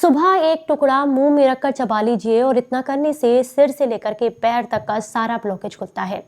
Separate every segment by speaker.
Speaker 1: सुबह एक टुकड़ा मुंह में रखकर चबा लीजिए और इतना करने से सिर से लेकर के पैर तक का सारा ब्लॉकेज खुलता है।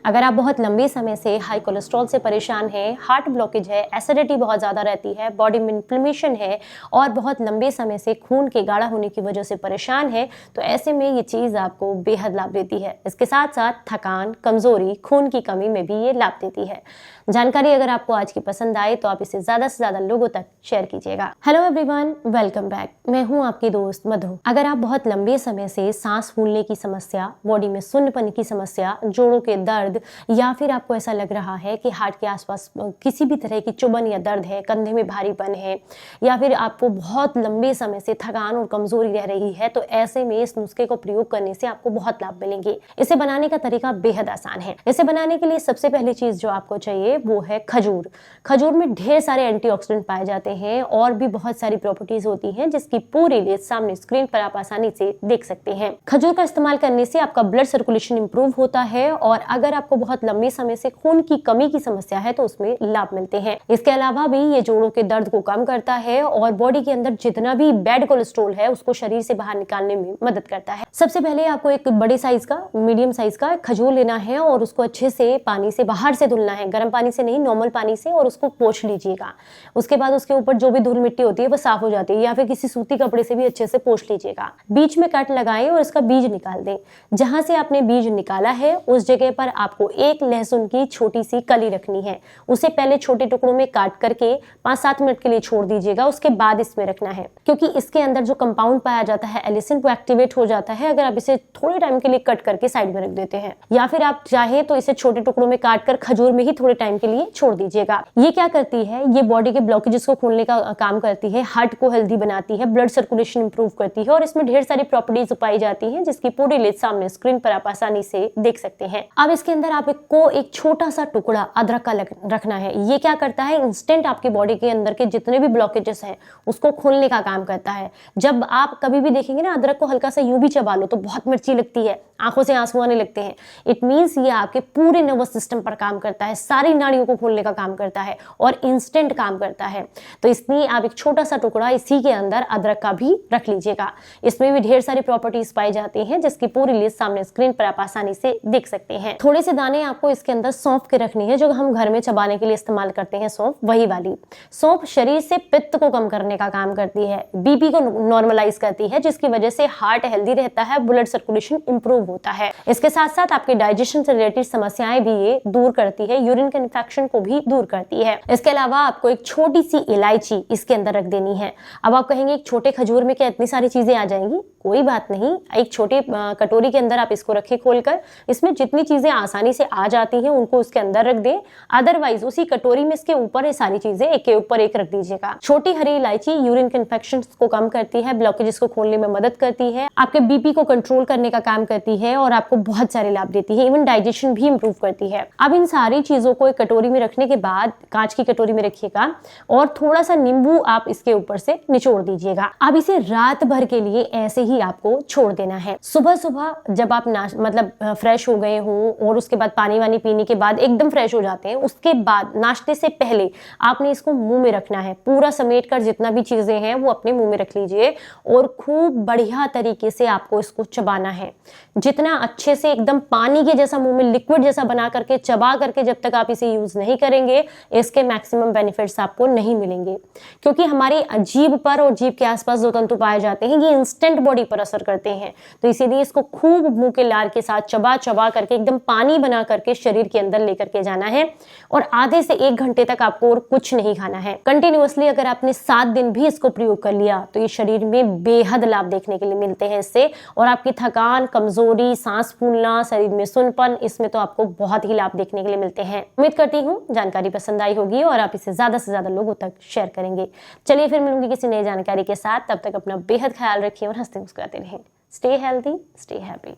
Speaker 1: अगर आप बहुत लंबे समय से हाई कोलेस्ट्रॉल से परेशान हैं, हार्ट ब्लॉकेज है, एसिडिटी बहुत ज़्यादा रहती है, बॉडी में इन्फ्लेमेशन है और बहुत लंबे समय से खून के गाढ़ा होने की वजह से परेशान है, तो ऐसे में ये चीज़ आपको बेहद लाभ देती है। इसके साथ साथ थकान, कमजोरी, खून की कमी में भी ये लाभ देती है। जानकारी अगर आपको आज की पसंद आए तो आप इसे ज़्यादा से ज़्यादा लोगों तक शेयर कीजिएगा। Hello everyone, welcome back. मैं हूं आपकी दोस्त मधु। अगर आप बहुत लंबे समय से सांस फूलने की समस्या, बॉडी में सुन्नपन की समस्या, जोड़ों के दर्द या फिर आपको ऐसा लग रहा है कि हार्ट के आसपास किसी भी तरह की चुभन या दर्द है, कंधे में भारीपन है या फिर आपको बहुत लंबे समय से थकान और कमजोरी रह रही है, तो ऐसे में इस नुस्खे को प्रयोग करने से आपको बहुत लाभ मिलेंगे। इसे बनाने का तरीका बेहद आसान है। इसे बनाने के लिए सबसे पहली चीज जो आपको चाहिए वो है खजूर। खजूर में ढेर सारे एंटीऑक्सीडेंट पाए जाते हैं और भी बहुत सारी प्रॉपर्टीज होती हैं जिसकी पूरी लिस्ट सामने स्क्रीन पर आप आसानी से देख सकते हैं। खजूर का इस्तेमाल करने से आपका ब्लड सर्कुलेशन इंप्रूव होता है और अगर आपको बहुत लंबे समय से खून की कमी की समस्या है तो उसमें लाभ मिलते हैं। इसके अलावा भी ये जोड़ों के दर्द को कम करता है और बॉडी के अंदर जितना भी बैड कोलेस्ट्रॉल है उसको शरीर से बाहर निकालने में मदद करता है। सबसे पहले आपको एक बड़े साइज का, मीडियम साइज का खजूर लेना है और उसको अच्छे से पानी से बाहर से धुलना है, गर्म पानी से नहीं, नॉर्मल पानी से, और उसको पोंछ लीजिएगा। उसके बाद उसके ऊपर जो भी धूल मिट्टी होती है वो साफ हो जाती है, या फिर किसी सूती कपड़े से भी अच्छे से पोंछ लीजिएगा। बीच में कट लगाएं और इसका बीज निकाल दें। जहां से आपने बीज निकाला है उस जगह पर आपको एक लहसुन की छोटी सी कली रखनी है। उसे पहले छोटे टुकड़ों में काट करके 5-7 मिनट के लिए छोड़ दीजिएगा। उसके बाद इसमें रखना है, क्योंकि इसके अंदर जो कंपाउंड पाया जाता है एलिसिन, वो एक्टिवेट हो जाता है अगर आप इसे थोड़े टाइम के लिए कट करके साइड में रख देते हैं, या फिर आप चाहे तो इसे छोटे टुकड़ों में काट कर खजूर में ही थोड़े टाइम के लिए छोड़ दीजिएगा। ये क्या करती है, ये बॉडी के ब्लॉकेजेस को खोलने का काम करती है, हार्ट को हेल्दी बनाती है, ब्लड सर्कुलेशन इंप्रूव करती है और इसमें ढेर सारी प्रॉपर्टीज पाई जाती हैं जिसकी पूरी लिस्ट सामने स्क्रीन पर आप आसानी से देख सकते हैं। अब इसके अंदर आपको एक छोटा सा टुकड़ा अदरक का रखना है। ये क्या करता है, इंस्टेंट आपकी बॉडी के अंदर के जितने भी ब्लॉकेजेस हैं उसको खोलने का काम करता है। जब आप कभी भी देखेंगे ना अदरक को हल्का सा यूं भी चबा लो तो बहुत मिर्ची लगती है, आंखों से आंसू आने लगते हैं। इट मीन्स ये आपके पूरे नर्वस सिस्टम पर काम करता है, सारी नाड़ियों को खोलने का काम करता है और इंस्टेंट काम करता है। तो इसलिए आप एक छोटा सा टुकड़ा इसी के अंदर अदरक का भी रख लीजिएगा। इसमें भी ढेर सारी प्रॉपर्टीज पाई जाती हैं जिसकी पूरी लिस्ट सामने स्क्रीन पर आप आसानी से देख सकते हैं। थोड़े से दाने आपको इसके अंदर सौंफ के रखनी है, जो हम घर में चबाने के लिए इस्तेमाल करते हैं सौंफ, वही वाली। सौंफ शरीर से पित्त को कम करने का काम करती है, बीपी को नॉर्मलाइज करती है, जिसकी वजह से हार्ट हेल्दी रहता है, ब्लड सर्कुलेशन इंप्रूव होता है। इसके साथ साथ आपके डाइजेशन से रिलेटेड समस्याएं भी ये दूर करती है, यूरिन के इन्फेक्शन को भी दूर करती है। इसके अलावा आपको एक छोटी सी इलायची इसके अंदर रख देनी है। अब आप कहेंगे एक छोटे खजूर में क्या इतनी सारी चीजें आ जाएंगी? कोई बात नहीं, एक छोटे कटोरी के अंदर आप इसको रखें खोलकर, इसमें जितनी चीजें आसानी से आ जाती हैं उनको उसके अंदर रख दें। अदरवाइज उसी कटोरी में इसके ऊपर ये सारी चीजें एक के ऊपर एक रख दीजिएगा। छोटी हरी इलायची यूरिन के इन्फेक्शन को कम करती है, ब्लॉकेजेस को खोलने में मदद करती है, आपके बीपी को कंट्रोल करने का काम करती है और आपको बहुत सारे लाभ देती है, इवन डाइजेशन भी इंप्रूव करती है। अब इन सारी चीजों को एक कटोरी में रखने के बाद कांच की कटोरी में रखिएगा और थोड़ा सा नींबू आप इसके ऊपर से निचोड़ दीजिएगा। अब इसे रात भर के लिए ऐसे ही आपको छोड़ देना है। सुबह सुबह जब आप फ्रेश हो गए हो और उसके बाद पानी वानी पीने के बाद एकदम फ्रेश हो जाते हैं, उसके बाद नाश्ते से पहले आपने इसको मुंह में रखना है। पूरा समेट कर जितना भी चीजें हैं वो अपने मुंह में रख लीजिए और खूब बढ़िया तरीके से आपको इसको चबाना है। जितना अच्छे से एकदम पानी के जैसा मुंह में लिक्विड जैसा बना करके चबा करके जब तक आप इसे यूज नहीं करेंगे, इसके मैक्सिमम बेनिफिट्स आपको नहीं मिलेंगे, क्योंकि हमारी जीभ पर और जीभ के आसपास जो तंतु पाए जाते हैं ये इंस्टेंट बॉडी पर असर करते हैं। तो इसीलिए इसको खूब मुंह के लार के साथ चबा चबा करके एकदम पानी बना करके शरीर के अंदर लेकर के जाना है और आधे से 1 घंटे तक आपको और कुछ नहीं खाना है। कंटिन्यूअसली अगर आपने 7 दिन भी इसको प्रयोग कर लिया तो ये शरीर में बेहद लाभ देखने के लिए मिलते हैं इससे, और आपकी थकान, कमजोरी, सांस फूलना, शरीर में सुनपन, इसमें तो आपको बहुत ही लाभ देखने के लिए मिलते हैं। उम्मीद करती हूँ जानकारी पसंद आई होगी और आप इसे ज्यादा से ज्यादा लोगों तक शेयर करेंगे। चलिए फिर मिलूंगी किसी नई जानकारी के साथ, तब तक अपना बेहद ख्याल रखिए और हंसते मुस्कुराते रहें। Stay healthy, stay happy.